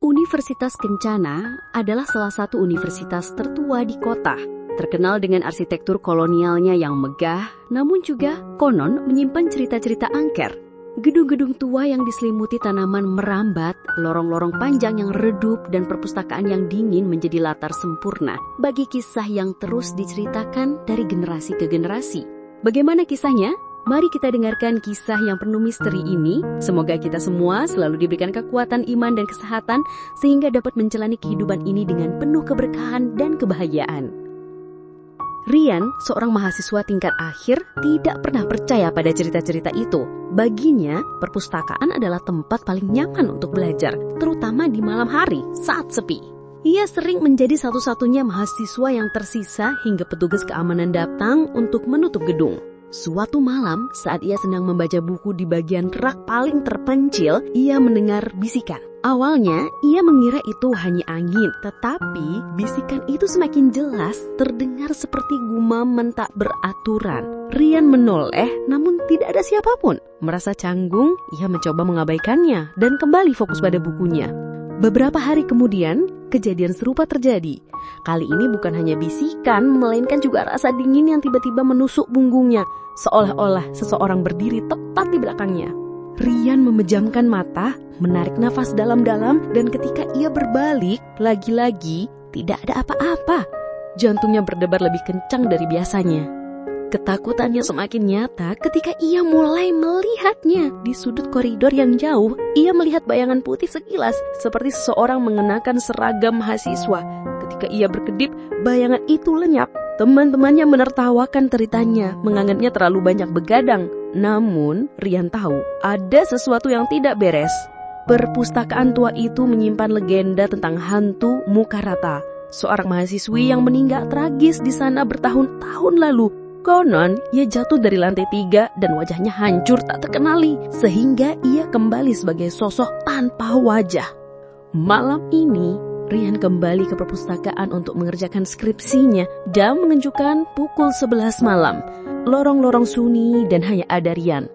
Universitas Kencana adalah salah satu universitas tertua di kota, terkenal dengan arsitektur kolonialnya yang megah, namun juga konon menyimpan cerita-cerita angker. Gedung-gedung tua yang diselimuti tanaman merambat, lorong-lorong panjang yang redup, dan perpustakaan yang dingin menjadi latar sempurna bagi kisah yang terus diceritakan dari generasi ke generasi. Bagaimana kisahnya? Mari kita dengarkan kisah yang penuh misteri ini. Semoga kita semua selalu diberikan kekuatan iman dan kesehatan sehingga dapat menjalani kehidupan ini dengan penuh keberkahan dan kebahagiaan. Rian, seorang mahasiswa tingkat akhir, tidak pernah percaya pada cerita-cerita itu. Baginya, perpustakaan adalah tempat paling nyaman untuk belajar, terutama di malam hari saat sepi. Ia sering menjadi satu-satunya mahasiswa yang tersisa hingga petugas keamanan datang untuk menutup gedung. Suatu malam, saat ia sedang membaca buku di bagian rak paling terpencil, ia mendengar bisikan. Awalnya, ia mengira itu hanya angin, tetapi bisikan itu semakin jelas terdengar seperti gumaman tak beraturan. Rian menoleh, namun tidak ada siapapun. Merasa canggung, ia mencoba mengabaikannya dan kembali fokus pada bukunya. Beberapa hari kemudian, kejadian serupa terjadi. Kali ini bukan hanya bisikan, melainkan juga rasa dingin yang tiba-tiba menusuk punggungnya, seolah-olah seseorang berdiri tepat di belakangnya. Rian memejamkan mata, menarik nafas dalam-dalam, dan ketika ia berbalik, lagi-lagi tidak ada apa-apa. Jantungnya berdebar lebih kencang dari biasanya. Ketakutannya semakin nyata ketika ia mulai melihatnya. Di sudut koridor yang jauh, ia melihat bayangan putih sekilas, seperti seseorang mengenakan seragam mahasiswa. Ketika ia berkedip, bayangan itu lenyap. Teman-temannya menertawakan ceritanya, menganggapnya terlalu banyak begadang. Namun, Rian tahu ada sesuatu yang tidak beres. Perpustakaan tua itu menyimpan legenda tentang hantu muka rata, seorang mahasiswi yang meninggal tragis di sana bertahun-tahun lalu. Konon, ia jatuh dari lantai 3 dan wajahnya hancur tak terkenali, sehingga ia kembali sebagai sosok tanpa wajah. Malam ini, Rian kembali ke perpustakaan untuk mengerjakan skripsinya. Jam menunjukkan pukul 11 malam. Lorong-lorong sunyi dan hanya ada Rian.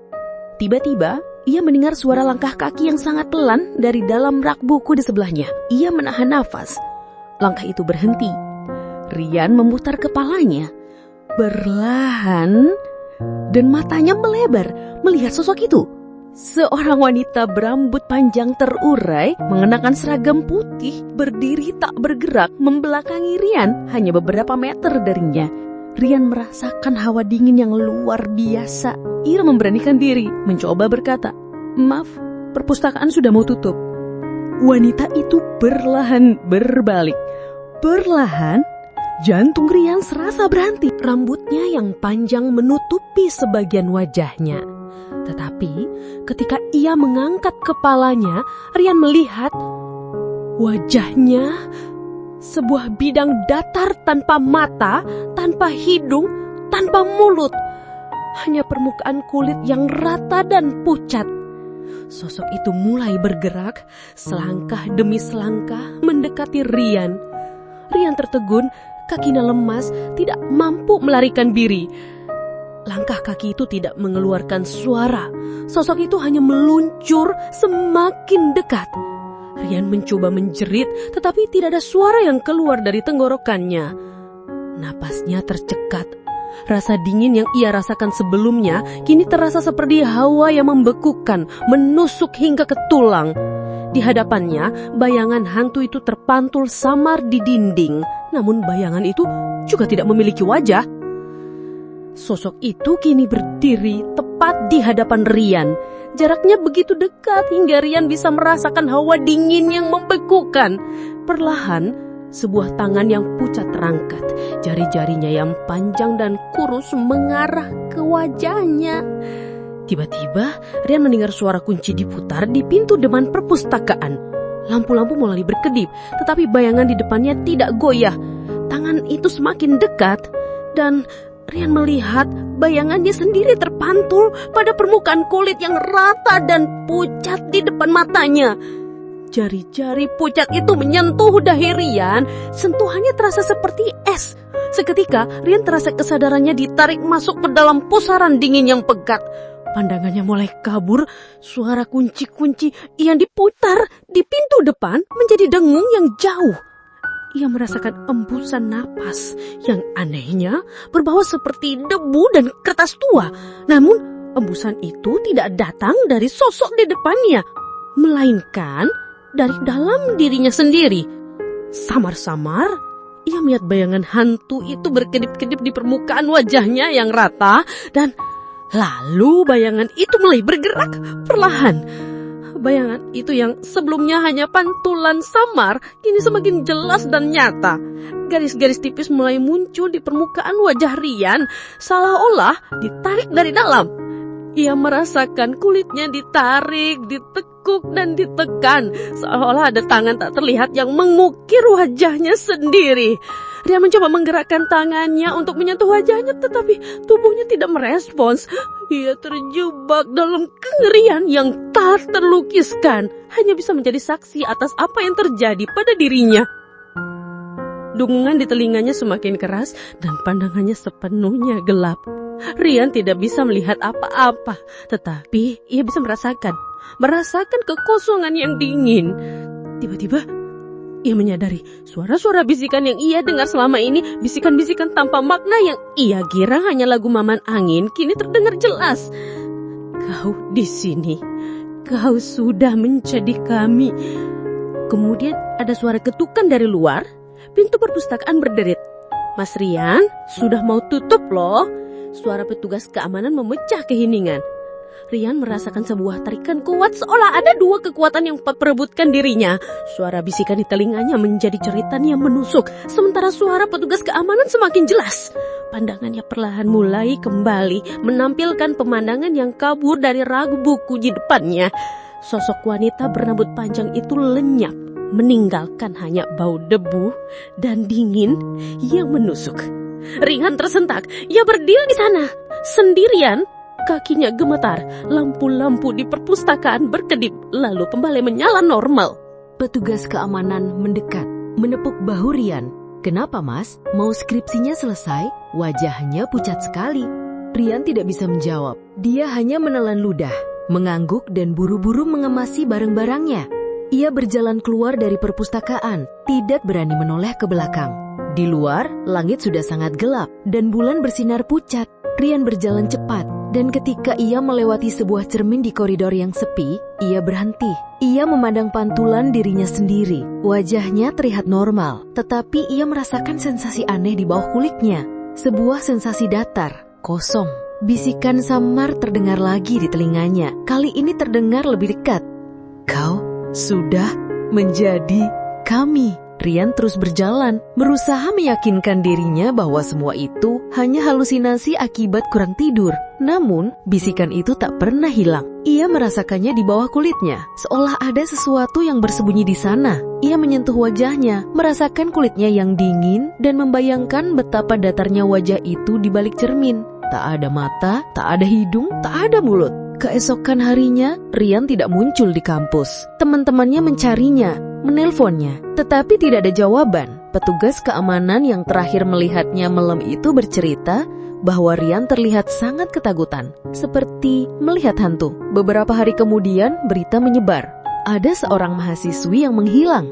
Tiba-tiba, ia mendengar suara langkah kaki yang sangat pelan dari dalam rak buku di sebelahnya. Ia menahan nafas. Langkah itu berhenti. Rian memutar kepalanya. Perlahan, dan matanya melebar melihat sosok itu. Seorang wanita berambut panjang terurai, mengenakan seragam putih, berdiri tak bergerak membelakangi Rian hanya beberapa meter darinya. Rian merasakan hawa dingin yang luar biasa. Ia memberanikan diri, mencoba berkata, "Maaf, perpustakaan sudah mau tutup." Wanita itu perlahan berbalik. Perlahan, jantung Rian serasa berhenti. Rambutnya yang panjang menutupi sebagian wajahnya. Tetapi ketika ia mengangkat kepalanya, Rian melihat wajahnya sebuah bidang datar tanpa mata, tanpa hidung, tanpa mulut. Hanya permukaan kulit yang rata dan pucat. Sosok itu mulai bergerak, selangkah demi selangkah mendekati Rian. Rian tertegun, kakinya lemas, tidak mampu melarikan diri. Langkah kaki itu tidak mengeluarkan suara. Sosok itu hanya meluncur semakin dekat. Rian mencoba menjerit, tetapi tidak ada suara yang keluar dari tenggorokannya. Napasnya tercekat. Rasa dingin yang ia rasakan sebelumnya kini terasa seperti hawa yang membekukan, menusuk hingga ke tulang. Di hadapannya, bayangan hantu itu terpantul samar di dinding. Namun bayangan itu juga tidak memiliki wajah. Sosok itu kini berdiri tepat di hadapan Rian. Jaraknya begitu dekat hingga Rian bisa merasakan hawa dingin yang membekukan. Perlahan, sebuah tangan yang pucat terangkat. Jari-jarinya yang panjang dan kurus mengarah ke wajahnya. Tiba-tiba, Rian mendengar suara kunci diputar di pintu depan perpustakaan. Lampu-lampu mulai berkedip, tetapi bayangan di depannya tidak goyah. Tangan itu semakin dekat, dan Rian melihat bayangannya sendiri terpantul pada permukaan kulit yang rata dan pucat di depan matanya. Jari-jari pucat itu menyentuh dahi Rian. Sentuhannya terasa seperti es. Seketika Rian terasa kesadarannya ditarik masuk ke dalam pusaran dingin yang pekat. Pandangannya mulai kabur, suara kunci-kunci yang diputar di pintu depan menjadi dengung yang jauh. Ia merasakan embusan napas yang anehnya berbau seperti debu dan kertas tua. Namun embusan itu tidak datang dari sosok di depannya, melainkan dari dalam dirinya sendiri. Samar-samar ia melihat bayangan hantu itu berkedip-kedip di permukaan wajahnya yang rata, dan lalu bayangan itu mulai bergerak perlahan. Bayangan itu yang sebelumnya hanya pantulan samar, kini semakin jelas dan nyata. Garis-garis tipis mulai muncul di permukaan wajah Rian, seolah-olah ditarik dari dalam. Ia merasakan kulitnya ditarik, ditekuk dan ditekan, seolah ada tangan tak terlihat yang mengukir wajahnya sendiri. Rian mencoba menggerakkan tangannya untuk menyentuh wajahnya, tetapi tubuhnya tidak merespons. Ia terjebak dalam kengerian yang tak terlukiskan, hanya bisa menjadi saksi atas apa yang terjadi pada dirinya. Dengungan di telinganya semakin keras dan pandangannya sepenuhnya gelap. Rian tidak bisa melihat apa-apa, tetapi ia bisa merasakan kekosongan yang dingin. Tiba-tiba ia menyadari suara-suara bisikan yang ia dengar selama ini, bisikan-bisikan tanpa makna yang ia kira hanya lagu Maman Angin, kini terdengar jelas. Kau di sini, kau sudah menjadi kami. Kemudian ada suara ketukan dari luar, pintu perpustakaan berderit. Mas Rian, sudah mau tutup loh. Suara petugas keamanan memecah keheningan. Rian merasakan sebuah tarikan kuat, seolah ada dua kekuatan yang perebutkan dirinya. Suara bisikan di telinganya menjadi jeritan yang menusuk, sementara suara petugas keamanan semakin jelas. Pandangannya perlahan mulai kembali, menampilkan pemandangan yang kabur dari rak buku di depannya. Sosok wanita berambut panjang itu lenyap, meninggalkan hanya bau debu dan dingin yang menusuk. Rian tersentak, ia berdiri di sana, sendirian. Kakinya gemetar, lampu-lampu di perpustakaan berkedip, lalu kembali menyala normal. Petugas keamanan mendekat, menepuk bahu Rian. Kenapa mas? Mau skripsinya selesai? Wajahnya pucat sekali. Rian tidak bisa menjawab. Dia hanya menelan ludah, mengangguk dan buru-buru mengemasi barang-barangnya. Ia berjalan keluar dari perpustakaan, tidak berani menoleh ke belakang. Di luar, langit sudah sangat gelap dan bulan bersinar pucat. Rian berjalan cepat, dan ketika ia melewati sebuah cermin di koridor yang sepi, ia berhenti. Ia memandang pantulan dirinya sendiri. Wajahnya terlihat normal, tetapi ia merasakan sensasi aneh di bawah kulitnya. Sebuah sensasi datar, kosong. Bisikan samar terdengar lagi di telinganya. Kali ini terdengar lebih dekat. Kau sudah menjadi kami. Rian terus berjalan, berusaha meyakinkan dirinya bahwa semua itu hanya halusinasi akibat kurang tidur. Namun, bisikan itu tak pernah hilang. Ia merasakannya di bawah kulitnya, seolah ada sesuatu yang bersembunyi di sana. Ia menyentuh wajahnya, merasakan kulitnya yang dingin, dan membayangkan betapa datarnya wajah itu di balik cermin. Tak ada mata, tak ada hidung, tak ada mulut. Keesokan harinya, Rian tidak muncul di kampus. Teman-temannya mencarinya, menelponnya, tetapi tidak ada jawaban. Petugas keamanan yang terakhir melihatnya malam itu bercerita bahwa Rian terlihat sangat ketakutan, seperti melihat hantu. Beberapa hari kemudian, berita menyebar. Ada seorang mahasiswi yang menghilang.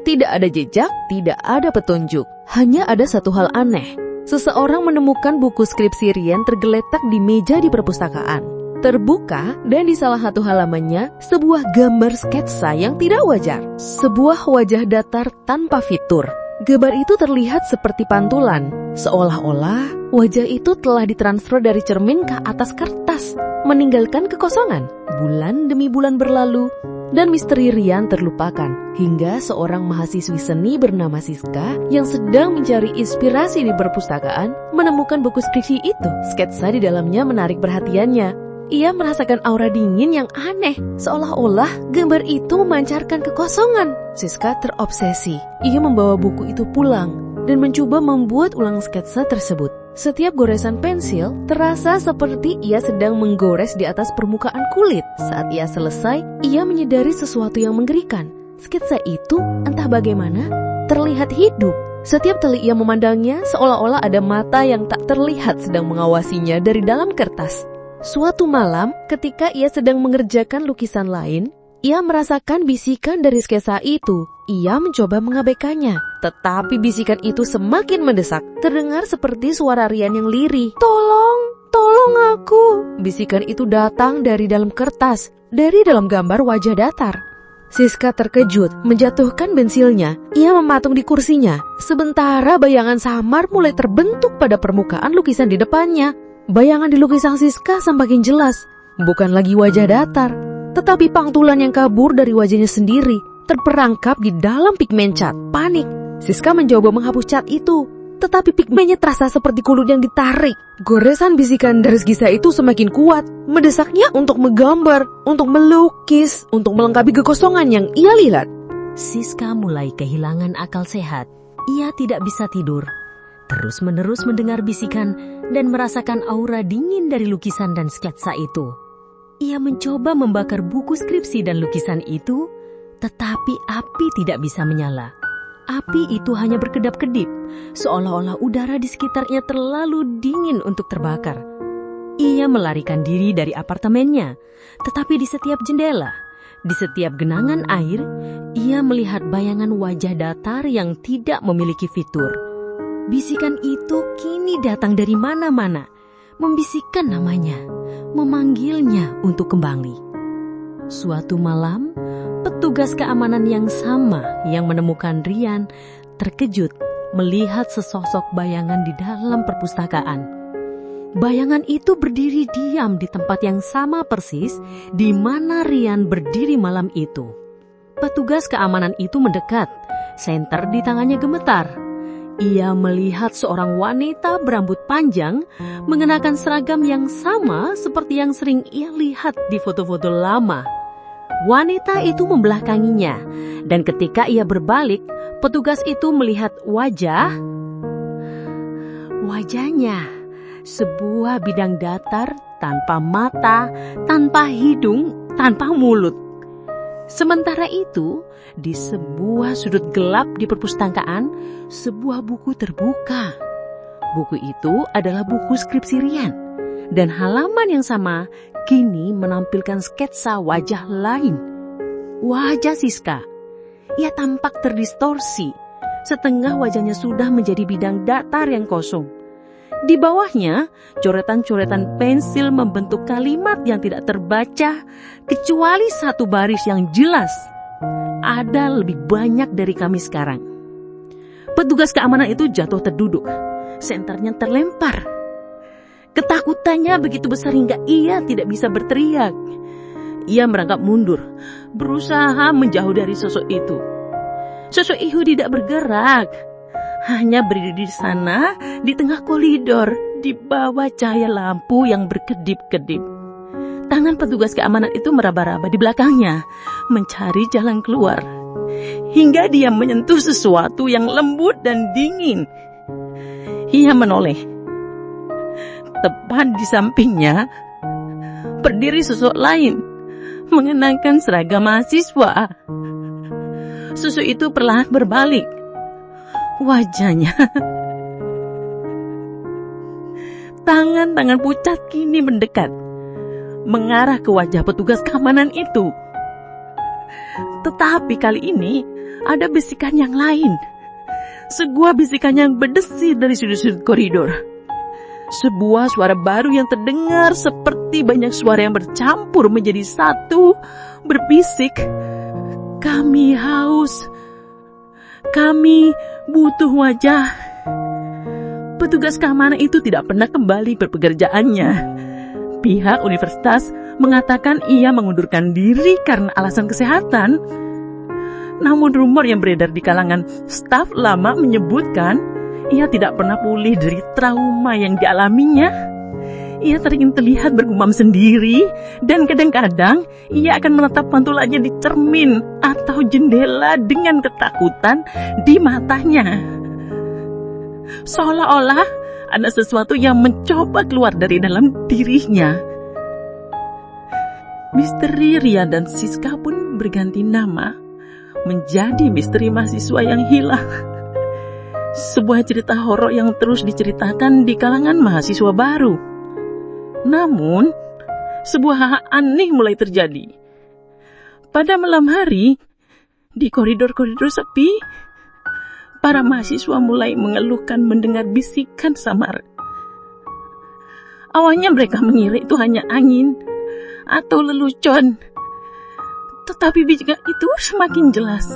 Tidak ada jejak, tidak ada petunjuk. Hanya ada satu hal aneh. Seseorang menemukan buku skripsi Rian tergeletak di meja di perpustakaan. Terbuka, dan di salah satu halamannya sebuah gambar sketsa yang tidak wajar. Sebuah wajah datar tanpa fitur. Gambar itu terlihat seperti pantulan, seolah-olah wajah itu telah ditransfer dari cermin ke atas kertas, meninggalkan kekosongan. Bulan demi bulan berlalu, dan misteri Rian terlupakan, hingga seorang mahasiswi seni bernama Siska yang sedang mencari inspirasi di perpustakaan menemukan buku skripsi itu. Sketsa di dalamnya menarik perhatiannya. Ia merasakan aura dingin yang aneh, seolah-olah gambar itu memancarkan kekosongan. Siska terobsesi. Ia membawa buku itu pulang dan mencoba membuat ulang sketsa tersebut. Setiap goresan pensil terasa seperti ia sedang menggores di atas permukaan kulit. Saat ia selesai, ia menyadari sesuatu yang mengerikan. Sketsa itu, entah bagaimana, terlihat hidup. Setiap kali ia memandangnya, seolah-olah ada mata yang tak terlihat sedang mengawasinya dari dalam kertas. Suatu malam, ketika ia sedang mengerjakan lukisan lain, ia merasakan bisikan dari sketsa itu. Ia mencoba mengabaikannya, tetapi bisikan itu semakin mendesak. Terdengar seperti suara Rian yang lirih. Tolong aku. Bisikan itu datang dari dalam kertas, dari dalam gambar wajah datar. Siska terkejut, menjatuhkan pensilnya. Ia mematung di kursinya. Sementara bayangan samar mulai terbentuk pada permukaan lukisan di depannya. Bayangan di lukisan Siska semakin jelas. Bukan lagi wajah datar, tetapi pantulan yang kabur dari wajahnya sendiri, terperangkap di dalam pigmen cat. Panik, Siska mencoba menghapus cat itu, tetapi pigmennya terasa seperti kulit yang ditarik. Goresan bisikan dari skisa itu semakin kuat, mendesaknya untuk menggambar, untuk melukis, untuk melengkapi kekosongan yang ia lihat. Siska mulai kehilangan akal sehat. Ia tidak bisa tidur. Terus-menerus mendengar bisikan dan merasakan aura dingin dari lukisan dan sketsa itu. Ia mencoba membakar buku skripsi dan lukisan itu, tetapi api tidak bisa menyala. Api itu hanya berkedap-kedip, seolah-olah udara di sekitarnya terlalu dingin untuk terbakar. Ia melarikan diri dari apartemennya, tetapi di setiap jendela, di setiap genangan air, ia melihat bayangan wajah datar yang tidak memiliki fitur. Bisikan itu kini datang dari mana-mana, membisikkan namanya, memanggilnya untuk kembali. Suatu malam, petugas keamanan yang sama yang menemukan Rian terkejut melihat sesosok bayangan di dalam perpustakaan. Bayangan itu berdiri diam di tempat yang sama persis di mana Rian berdiri malam itu. Petugas keamanan itu mendekat, senter di tangannya gemetar. Ia melihat seorang wanita berambut panjang mengenakan seragam yang sama seperti yang sering ia lihat di foto-foto lama. Wanita itu membelakanginya, dan ketika ia berbalik, petugas itu melihat wajahnya. Sebuah bidang datar tanpa mata, tanpa hidung, tanpa mulut. Sementara itu, di sebuah sudut gelap di perpustakaan, sebuah buku terbuka. Buku itu adalah buku skripsi Rian, dan halaman yang sama kini menampilkan sketsa wajah lain. Wajah Siska. Ia tampak terdistorsi, setengah wajahnya sudah menjadi bidang datar yang kosong. Di bawahnya, coretan-coretan pensil membentuk kalimat yang tidak terbaca, kecuali satu baris yang jelas. Ada lebih banyak dari kami sekarang. Petugas keamanan itu jatuh terduduk, senternya terlempar. Ketakutannya begitu besar hingga ia tidak bisa berteriak. Ia merangkak mundur, berusaha menjauh dari sosok itu. Sosok itu tidak bergerak, hanya berdiri di sana, di tengah koridor, di bawah cahaya lampu yang berkedip-kedip. Tangan petugas keamanan itu meraba-raba di belakangnya, mencari jalan keluar. Hingga dia menyentuh sesuatu yang lembut dan dingin. Ia menoleh. Tepat di sampingnya, berdiri sosok lain, mengenakan seragam mahasiswa. Sosok itu perlahan berbalik. Wajahnya, tangan-tangan pucat kini mendekat, mengarah ke wajah petugas keamanan itu. Tetapi kali ini ada bisikan yang lain. Sebuah bisikan yang berdesi dari sudut-sudut koridor. Sebuah suara baru yang terdengar seperti banyak suara yang bercampur menjadi satu, berbisik, "Kami haus. Kami butuh wajah." Petugas keamanan itu tidak pernah kembali berpekerjaannya. Pihak universitas mengatakan ia mengundurkan diri karena alasan kesehatan. Namun rumor yang beredar di kalangan staf lama menyebutkan ia tidak pernah pulih dari trauma yang dialaminya. Ia sering terlihat bergumam sendiri, dan kadang-kadang ia akan menatap pantulannya di cermin atau jendela dengan ketakutan di matanya. Seolah-olah ada sesuatu yang mencoba keluar dari dalam dirinya. Misteri Rian dan Siska pun berganti nama menjadi misteri mahasiswa yang hilang. Sebuah cerita horor yang terus diceritakan di kalangan mahasiswa baru. Namun, sebuah hal aneh mulai terjadi. Pada malam hari, di koridor-koridor sepi, para mahasiswa mulai mengeluhkan mendengar bisikan samar. Awalnya mereka mengira itu hanya angin atau lelucon, tetapi bisikan itu semakin jelas.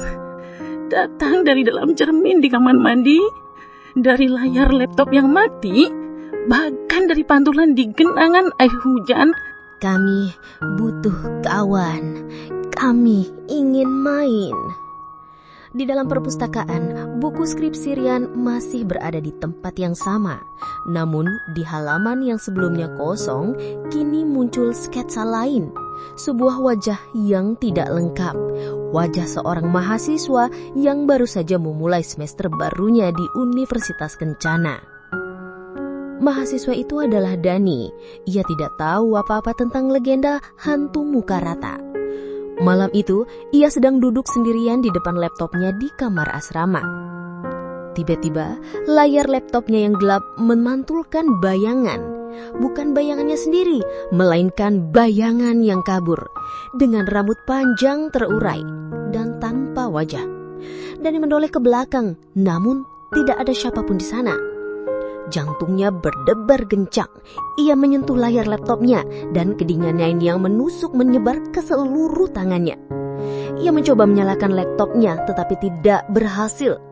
Datang dari dalam cermin di kamar mandi, dari layar laptop yang mati, bahkan dari pantulan di genangan air hujan. Kami butuh kawan. Kami ingin main. Di dalam perpustakaan, buku skripsi Rian masih berada di tempat yang sama. Namun, di halaman yang sebelumnya kosong, kini muncul sketsa lain. Sebuah wajah yang tidak lengkap. Wajah seorang mahasiswa yang baru saja memulai semester barunya di Universitas Kencana. Mahasiswa itu adalah Dani. Ia tidak tahu apa-apa tentang legenda hantu muka rata. Malam itu, ia sedang duduk sendirian di depan laptopnya di kamar asrama. Tiba-tiba, layar laptopnya yang gelap memantulkan bayangan. Bukan bayangannya sendiri, melainkan bayangan yang kabur. Dengan rambut panjang terurai dan tanpa wajah. Dani menoleh ke belakang, namun tidak ada siapapun di sana. Jantungnya berdebar kencang. Ia menyentuh layar laptopnya dan kedinginan yang menusuk menyebar ke seluruh tangannya. Ia mencoba menyalakan laptopnya tetapi tidak berhasil.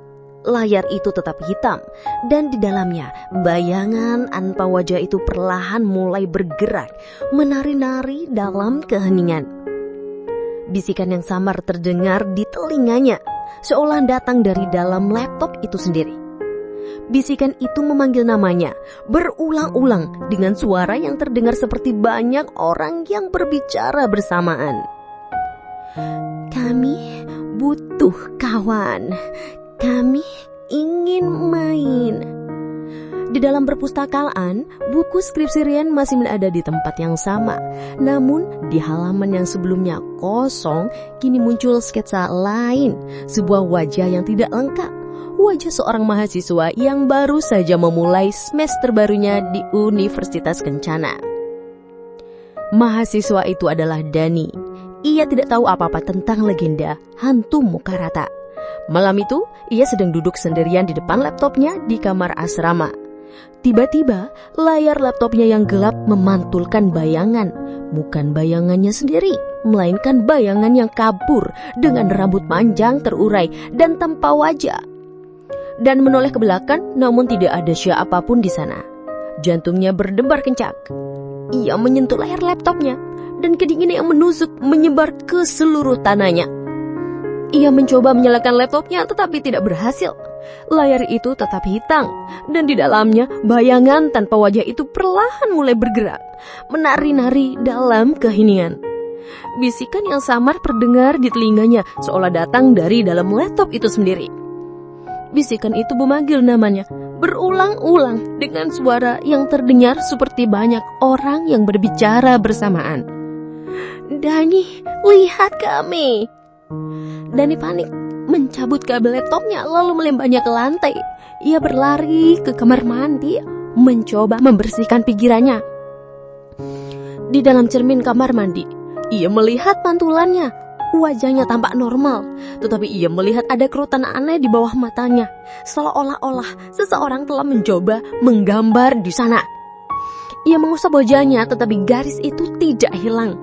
Layar itu tetap hitam dan di dalamnya bayangan tanpa wajah itu perlahan mulai bergerak, menari-nari dalam keheningan. Bisikan yang samar terdengar di telinganya, seolah datang dari dalam laptop itu sendiri. Bisikan itu memanggil namanya berulang-ulang dengan suara yang terdengar seperti banyak orang yang berbicara bersamaan. Kami butuh kawan. Kami ingin main. Di dalam perpustakaan, buku skripsi Rian masih berada di tempat yang sama. Namun, di halaman yang sebelumnya kosong, kini muncul sketsa lain. Sebuah wajah yang tidak lengkap. Wajah seorang mahasiswa yang baru saja memulai semester barunya di Universitas Kencana. Mahasiswa itu adalah Dani. Ia tidak tahu apa-apa tentang legenda hantu muka rata. Malam itu, ia sedang duduk sendirian di depan laptopnya di kamar asrama. Tiba-tiba, layar laptopnya yang gelap memantulkan bayangan. Bukan bayangannya sendiri, melainkan bayangan yang kabur dengan rambut panjang terurai dan tanpa wajah. Dan menoleh ke belakang, namun tidak ada siapapun di sana. Jantungnya berdebar kencang. Ia menyentuh layar laptopnya dan kedinginan yang menusuk menyebar ke seluruh tanahnya. Ia mencoba menyalakan laptopnya tetapi tidak berhasil. Layar itu tetap hitam dan di dalamnya bayangan tanpa wajah itu perlahan mulai bergerak, menari-nari dalam keheningan. Bisikan yang samar terdengar di telinganya seolah datang dari dalam laptop itu sendiri. Bisikan itu memanggil namanya berulang-ulang dengan suara yang terdengar seperti banyak orang yang berbicara bersamaan. Dani, lihat kami. Dani panik, mencabut kabel laptopnya lalu melemparnya ke lantai. Ia berlari ke kamar mandi, mencoba membersihkan pikirannya. Di dalam cermin kamar mandi, ia melihat pantulannya. Wajahnya tampak normal, tetapi ia melihat ada kerutan aneh di bawah matanya, seolah-olah seseorang telah mencoba menggambar di sana. Ia mengusap wajahnya, tetapi garis itu tidak hilang.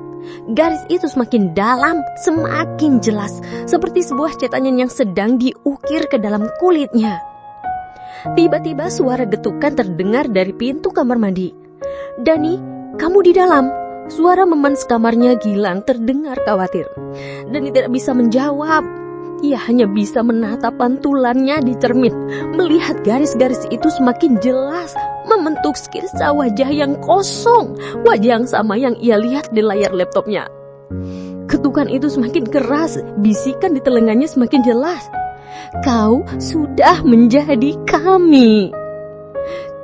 Garis itu semakin dalam, semakin jelas, seperti sebuah cetakan yang sedang diukir ke dalam kulitnya. Tiba-tiba suara getukan terdengar dari pintu kamar mandi. Dani, kamu di dalam? Suara meman sekamarnya Gilang terdengar khawatir. Dani tidak bisa menjawab. Ia hanya bisa menatap pantulannya di cermin, melihat garis-garis itu semakin jelas, membentuk sketsa wajah yang kosong, wajah yang sama yang ia lihat di layar laptopnya. Ketukan itu semakin keras, bisikan di telinganya semakin jelas. Kau sudah menjadi kami.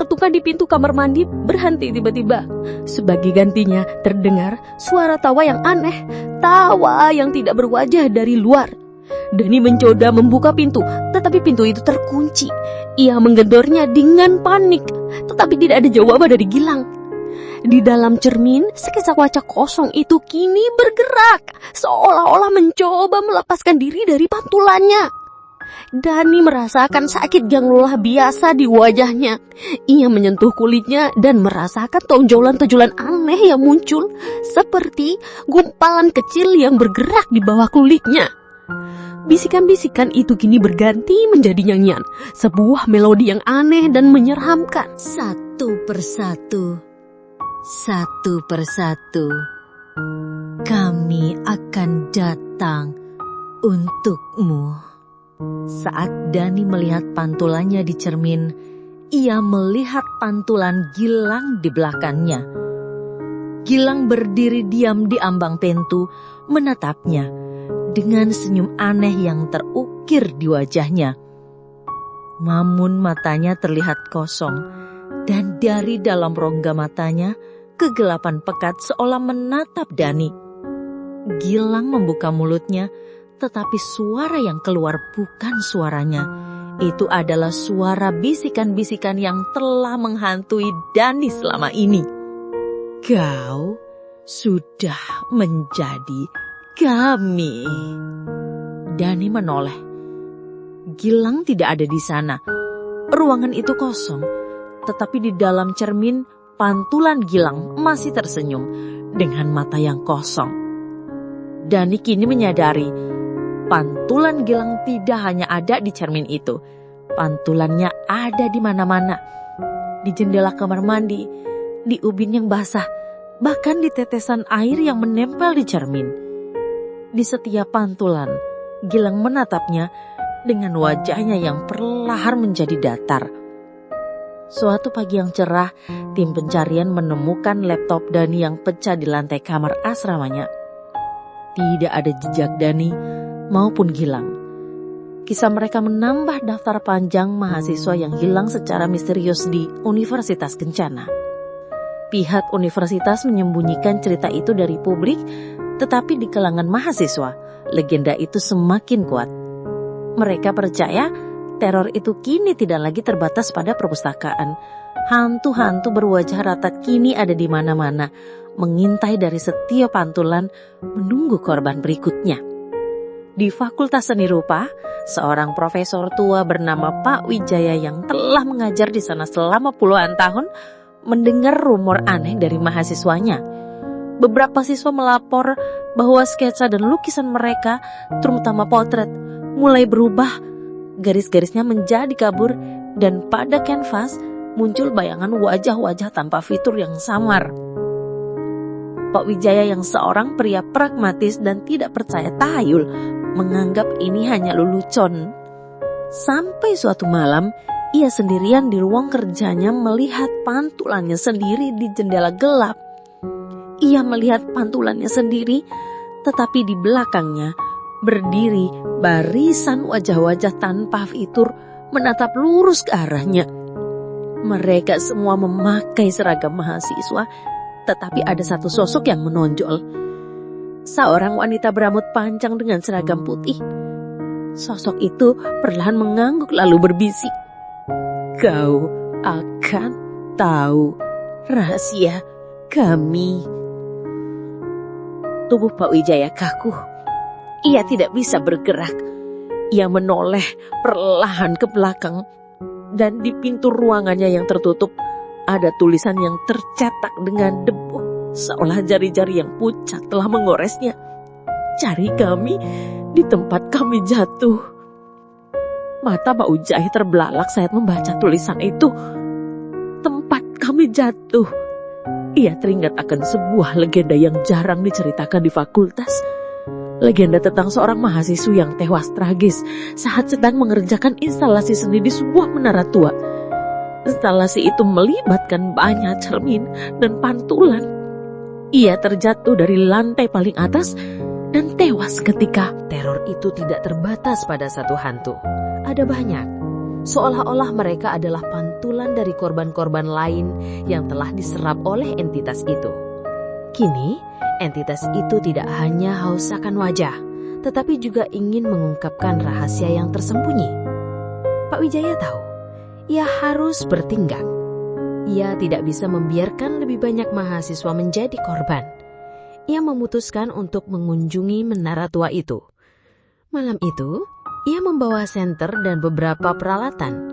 Ketukan di pintu kamar mandi berhenti tiba-tiba. Sebagai gantinya terdengar suara tawa yang aneh, tawa yang tidak berwajah dari luar. Dani mencoba membuka pintu, tetapi pintu itu terkunci. Ia menggedornya dengan panik, tetapi tidak ada jawaban dari Gilang. Di dalam cermin, sketsa wajah kosong itu kini bergerak, seolah-olah mencoba melepaskan diri dari pantulannya. Dani merasakan sakit yang luar biasa di wajahnya. Ia menyentuh kulitnya dan merasakan tonjolan-tonjolan aneh yang muncul, seperti gumpalan kecil yang bergerak di bawah kulitnya. Bisikan-bisikan itu kini berganti menjadi nyanyian, sebuah melodi yang aneh dan menyeramkan. Satu persatu, kami akan datang untukmu. Saat Dani melihat pantulannya di cermin, ia melihat pantulan Gilang di belakangnya. Gilang berdiri diam di ambang pintu, menatapnya dengan senyum aneh yang terukir di wajahnya. Namun matanya terlihat kosong, dan dari dalam rongga matanya, kegelapan pekat seolah menatap Dani. Gilang membuka mulutnya, tetapi suara yang keluar bukan suaranya. Itu adalah suara bisikan-bisikan yang telah menghantui Dani selama ini. Kau sudah menjadi kami. Dani menoleh. Gilang tidak ada di sana. Ruangan itu kosong, tetapi di dalam cermin pantulan Gilang masih tersenyum dengan mata yang kosong. Dani kini menyadari pantulan Gilang tidak hanya ada di cermin itu. Pantulannya ada di mana-mana. Di jendela kamar mandi, di ubin yang basah, bahkan di tetesan air yang menempel di cermin. Di setiap pantulan, Gilang menatapnya dengan wajahnya yang perlahan menjadi datar. Suatu pagi yang cerah, tim pencarian menemukan laptop Dani yang pecah di lantai kamar asramanya. Tidak ada jejak Dani maupun Gilang. Kisah mereka menambah daftar panjang mahasiswa yang hilang secara misterius di Universitas Kencana. Pihak universitas menyembunyikan cerita itu dari publik, tetapi di kalangan mahasiswa, legenda itu semakin kuat. Mereka percaya teror itu kini tidak lagi terbatas pada perpustakaan. Hantu-hantu berwajah ratat kini ada di mana-mana, mengintai dari setiap pantulan, menunggu korban berikutnya. Di Fakultas Seni Rupa, seorang profesor tua bernama Pak Wijaya yang telah mengajar di sana selama puluhan tahun mendengar rumor aneh dari mahasiswanya. Beberapa siswa melapor bahwa sketsa dan lukisan mereka, terutama potret, mulai berubah. Garis-garisnya menjadi kabur dan pada kanvas muncul bayangan wajah-wajah tanpa fitur yang samar. Pak Wijaya yang seorang pria pragmatis dan tidak percaya tahayul menganggap ini hanya lelucon. Sampai suatu malam, ia sendirian di ruang kerjanya melihat pantulannya sendiri di jendela gelap. Ia melihat pantulannya sendiri, tetapi di belakangnya berdiri barisan wajah-wajah tanpa fitur menatap lurus ke arahnya. Mereka semua memakai seragam mahasiswa, tetapi ada satu sosok yang menonjol. Seorang wanita berambut panjang dengan seragam putih. Sosok itu perlahan mengangguk lalu berbisik, "Kau akan tahu rahasia kami." Tubuh Pak Wijaya kaku. Ia tidak bisa bergerak. Ia menoleh perlahan ke belakang, dan di pintu ruangannya yang tertutup ada tulisan yang tercetak dengan debu, seolah jari-jari yang pucat telah mengoresnya. "Cari kami di tempat kami jatuh." Mata Pak Wijaya terbelalak saat membaca tulisan itu. Tempat kami jatuh. Ia teringat akan sebuah legenda yang jarang diceritakan di fakultas. Legenda tentang seorang mahasiswa yang tewas tragis saat sedang mengerjakan instalasi seni di sebuah menara tua. Instalasi itu melibatkan banyak cermin dan pantulan. Ia terjatuh dari lantai paling atas dan tewas ketika. Teror itu tidak terbatas pada satu hantu. Ada banyak. Seolah-olah mereka adalah pantulan dari korban-korban lain yang telah diserap oleh entitas itu. Kini, entitas itu tidak hanya haus akan wajah, tetapi juga ingin mengungkapkan rahasia yang tersembunyi. Pak Wijaya tahu, ia harus bertingkah. ia tidak bisa membiarkan lebih banyak mahasiswa menjadi korban. Ia memutuskan untuk mengunjungi menara tua itu. Malam itu, ia membawa senter dan beberapa peralatan.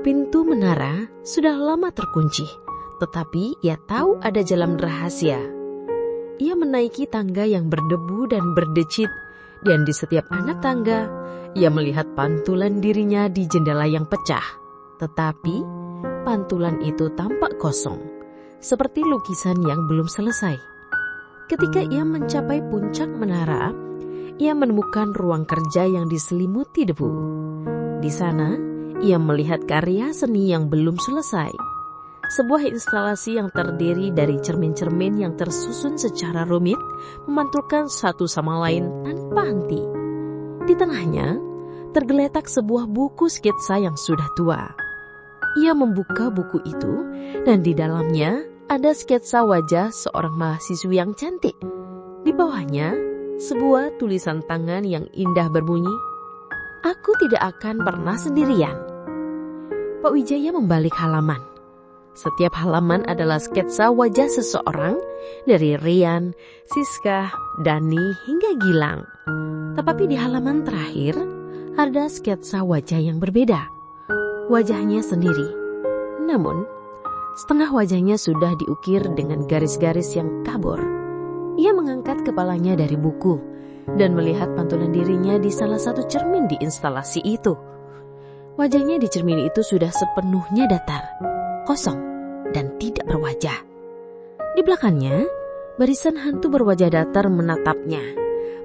Pintu menara sudah lama terkunci, tetapi ia tahu ada jalan rahasia. Ia menaiki tangga yang berdebu dan berdecit, dan di setiap anak tangga, ia melihat pantulan dirinya di jendela yang pecah. Tetapi, pantulan itu tampak kosong, seperti lukisan yang belum selesai. Ketika ia mencapai puncak menara, ia menemukan ruang kerja yang diselimuti debu. Di sana, ia melihat karya seni yang belum selesai. Sebuah instalasi yang terdiri dari cermin-cermin yang tersusun secara rumit memantulkan satu sama lain tanpa henti. Di tengahnya, tergeletak sebuah buku sketsa yang sudah tua. Ia membuka buku itu dan di dalamnya ada sketsa wajah seorang mahasiswi yang cantik. Di bawahnya, sebuah tulisan tangan yang indah berbunyi, "Aku tidak akan pernah sendirian." Pak Wijaya membalik halaman. Setiap halaman adalah sketsa wajah seseorang dari Rian, Siska, Dani hingga Gilang. Tetapi di halaman terakhir ada sketsa wajah yang berbeda. Wajahnya sendiri. Namun, setengah wajahnya sudah diukir dengan garis-garis yang kabur. Ia mengangkat kepalanya dari buku dan melihat pantulan dirinya di salah satu cermin di instalasi itu. Wajahnya di cermin itu sudah sepenuhnya datar, kosong, dan tidak berwajah. Di belakangnya, barisan hantu berwajah datar menatapnya,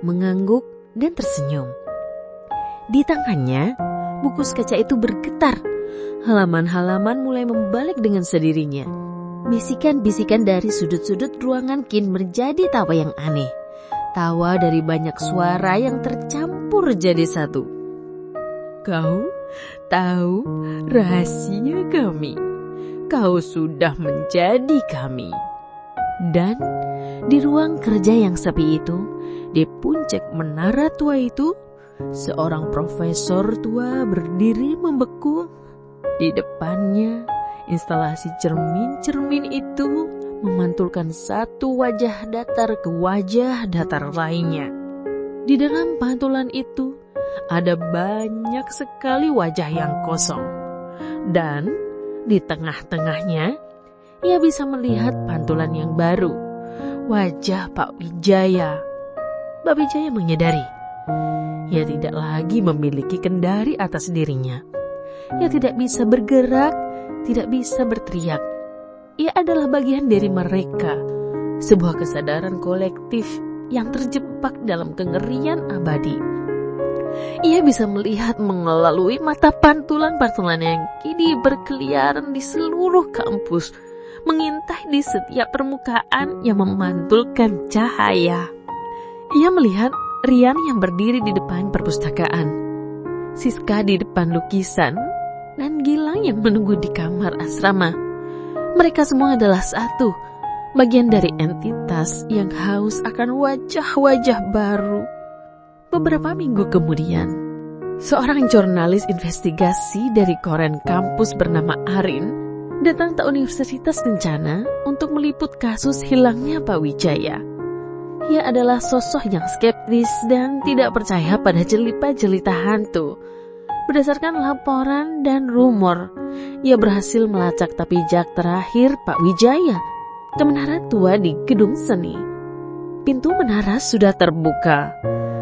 mengangguk dan tersenyum. Di tangannya, buku sketsa itu bergetar. Halaman-halaman mulai membalik dengan sendirinya. Bisikan-bisikan dari sudut-sudut ruangan kin menjadi tawa yang aneh. Tawa dari banyak suara yang tercampur jadi satu. "Kau tahu rahasia kami. Kau sudah menjadi kami." Dan di ruang kerja yang sepi itu, di puncak menara tua itu, seorang profesor tua berdiri membeku. Di depannya, instalasi cermin-cermin itu memantulkan satu wajah datar ke wajah datar lainnya. Di dalam pantulan itu, ada banyak sekali wajah yang kosong. Dan di tengah-tengahnya, ia bisa melihat pantulan yang baru, wajah Pak Wijaya. Pak Wijaya menyadari, ia tidak lagi memiliki kendali atas dirinya. Ia tidak bisa bergerak, tidak bisa berteriak. Ia adalah bagian dari mereka, sebuah kesadaran kolektif yang terjebak dalam kengerian abadi. Ia bisa melihat melalui mata pantulan-pantulan yang kini berkeliaran di seluruh kampus, mengintai di setiap permukaan yang memantulkan cahaya. Ia melihat Rian yang berdiri di depan perpustakaan, Siska di depan lukisan, dan Gilang yang menunggu di kamar asrama. Mereka semua adalah satu, bagian dari entitas yang haus akan wajah-wajah baru. Beberapa minggu kemudian, seorang jurnalis investigasi dari koran kampus bernama Arin datang ke Universitas Kencana untuk meliput kasus hilangnya Pak Wijaya. Ia adalah sosok yang skeptis dan tidak percaya pada jelita-jelita hantu. Berdasarkan laporan dan rumor, ia berhasil melacak pijak terakhir Pak Wijaya ke menara tua di gedung seni. Pintu menara sudah terbuka,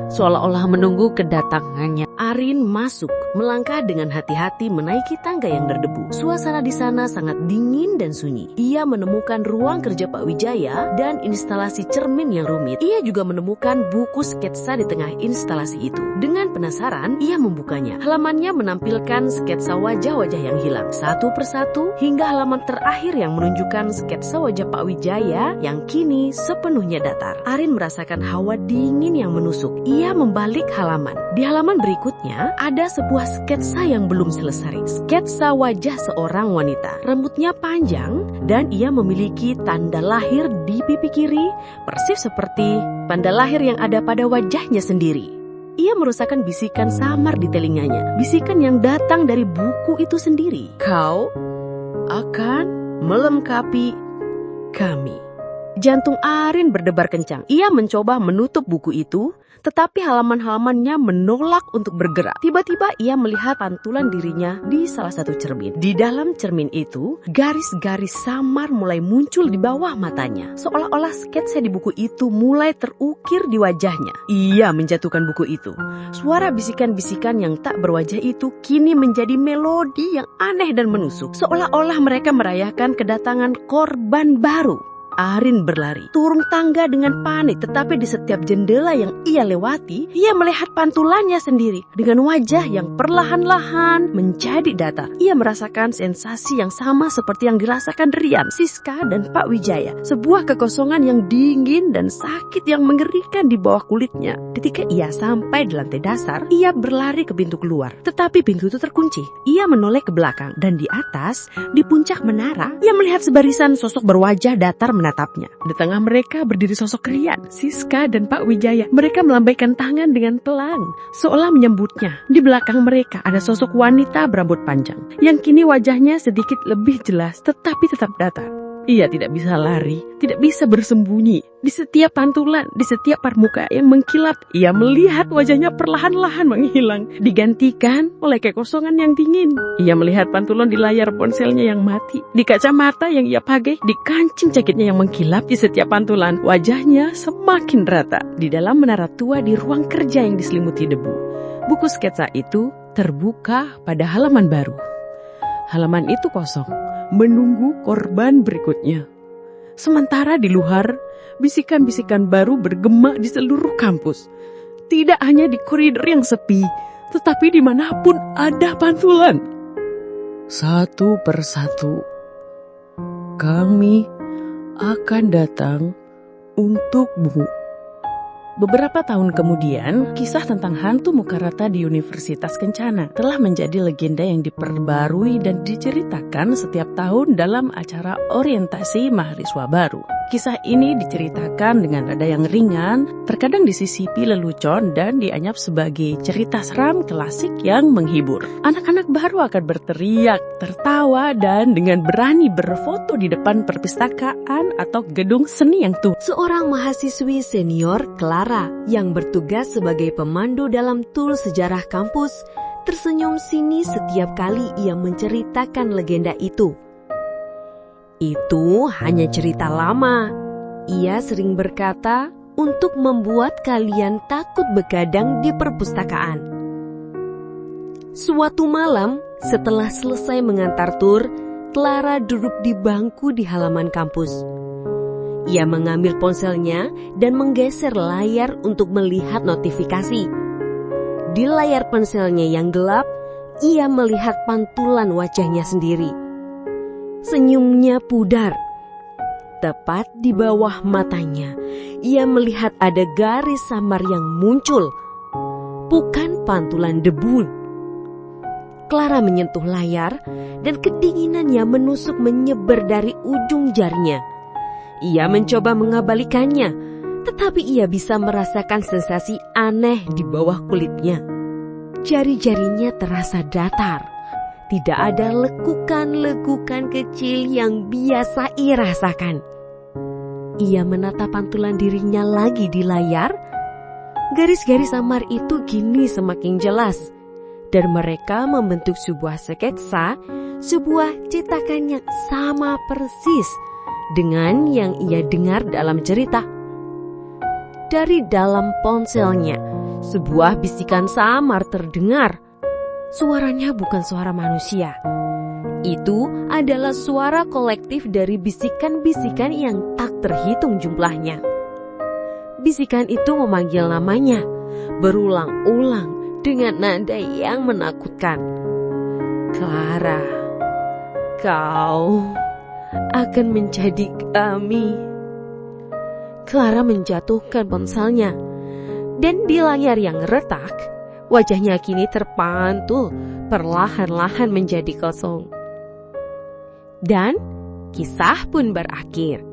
seolah-olah menunggu kedatangannya. Arin masuk, melangkah dengan hati-hati menaiki tangga yang berdebu. Suasana di sana sangat dingin dan sunyi. Ia menemukan ruang kerja Pak Wijaya dan instalasi cermin yang rumit. Ia juga menemukan buku sketsa di tengah instalasi itu. Dengan penasaran, ia membukanya. Halamannya menampilkan sketsa wajah-wajah yang hilang satu persatu hingga halaman terakhir yang menunjukkan sketsa wajah Pak Wijaya yang kini sepenuhnya datar. Arin merasakan hawa dingin yang menusuk. Ia membalik halaman. Di halaman berikutnya ada sebuah sketsa yang belum selesai. Sketsa wajah seorang wanita. Rambutnya panjang dan ia memiliki tanda lahir di pipi kiri, persis seperti tanda lahir yang ada pada wajahnya sendiri. Ia merasakan bisikan samar di telinganya. Bisikan yang datang dari buku itu sendiri. "Kau akan melengkapi kami. Jantung Arin berdebar kencang. Ia mencoba menutup buku itu, tetapi halaman-halamannya menolak untuk bergerak. Tiba-tiba ia melihat pantulan dirinya di salah satu cermin. Di dalam cermin itu, garis-garis samar mulai muncul di bawah matanya. Seolah-olah sketsa di buku itu mulai terukir di wajahnya. Ia menjatuhkan buku itu. Suara bisikan-bisikan yang tak berwajah itu kini menjadi melodi yang aneh dan menusuk. Seolah-olah mereka merayakan kedatangan korban baru. Arin berlari, turun tangga dengan panik, tetapi di setiap jendela yang ia lewati, ia melihat pantulannya sendiri dengan wajah yang perlahan-lahan menjadi datar. Ia merasakan sensasi yang sama seperti yang dirasakan Rian, Siska, dan Pak Wijaya. Sebuah kekosongan yang dingin dan sakit yang mengerikan di bawah kulitnya. Ketika ia sampai di lantai dasar, ia berlari ke pintu keluar. Tetapi pintu itu terkunci. Ia menoleh ke belakang, dan di atas, di puncak menara, ia melihat sebarisan sosok berwajah datar menatapnya. Di tengah mereka berdiri sosok Rian, Siska, dan Pak Wijaya. Mereka melambaikan tangan dengan pelan, seolah menyambutnya. Di belakang mereka ada sosok wanita berambut panjang, yang kini wajahnya sedikit lebih jelas, tetapi tetap datar. Ia tidak bisa lari, tidak bisa bersembunyi. Di setiap pantulan, di setiap permukaan yang mengkilap, ia melihat wajahnya perlahan-lahan menghilang, digantikan oleh kekosongan yang dingin. Ia melihat pantulan di layar ponselnya yang mati, di kacamata yang ia pakai, di kancing jaketnya yang mengkilap. Di setiap pantulan, wajahnya semakin rata. Di dalam menara tua di ruang kerja yang diselimuti debu, buku sketsa itu terbuka pada halaman baru. Halaman itu kosong, menunggu korban berikutnya. Sementara di luar, bisikan-bisikan baru bergema di seluruh kampus. Tidak hanya di koridor yang sepi, tetapi dimanapun ada pantulan. Satu persatu, kami akan datang untukmu. Beberapa tahun kemudian, kisah tentang hantu muka rata di Universitas Kencana telah menjadi legenda yang diperbarui dan diceritakan setiap tahun dalam acara orientasi mahasiswa baru. Kisah ini diceritakan dengan nada yang ringan, terkadang disisipi lelucon dan dianggap sebagai cerita seram klasik yang menghibur. Anak-anak baru akan berteriak, tertawa, dan dengan berani berfoto di depan perpustakaan atau gedung seni yang tua. Seorang mahasiswi senior, Clara, yang bertugas sebagai pemandu dalam tour sejarah kampus, tersenyum sinis setiap kali ia menceritakan legenda itu. Itu hanya cerita lama. Ia sering berkata untuk membuat kalian takut begadang di perpustakaan. Suatu malam, setelah selesai mengantar tur, Clara duduk di bangku di halaman kampus. Ia mengambil ponselnya dan menggeser layar untuk melihat notifikasi. Di layar ponselnya yang gelap, ia melihat pantulan wajahnya sendiri. Senyumnya pudar. Tepat di bawah matanya, ia melihat ada garis samar yang muncul. Bukan pantulan debu. Clara menyentuh layar dan kedinginannya menusuk menyebar dari ujung jarinya. Ia mencoba mengabalikannya, tetapi ia bisa merasakan sensasi aneh di bawah kulitnya. Jari-jarinya terasa datar. Tidak ada lekukan-lekukan kecil yang biasa ia rasakan. Ia menatap pantulan dirinya lagi di layar. Garis-garis samar itu kini semakin jelas. Dan mereka membentuk sebuah sketsa, sebuah cetakan yang sama persis dengan yang ia dengar dalam cerita. Dari dalam ponselnya, sebuah bisikan samar terdengar. Suaranya bukan suara manusia. Itu adalah suara kolektif dari bisikan-bisikan yang tak terhitung jumlahnya. Bisikan itu memanggil namanya, berulang-ulang dengan nada yang menakutkan. Clara, kau akan menjadi kami. Clara menjatuhkan ponselnya, dan di layar yang retak, wajahnya kini terpantul, perlahan-lahan menjadi kosong. Dan kisah pun berakhir.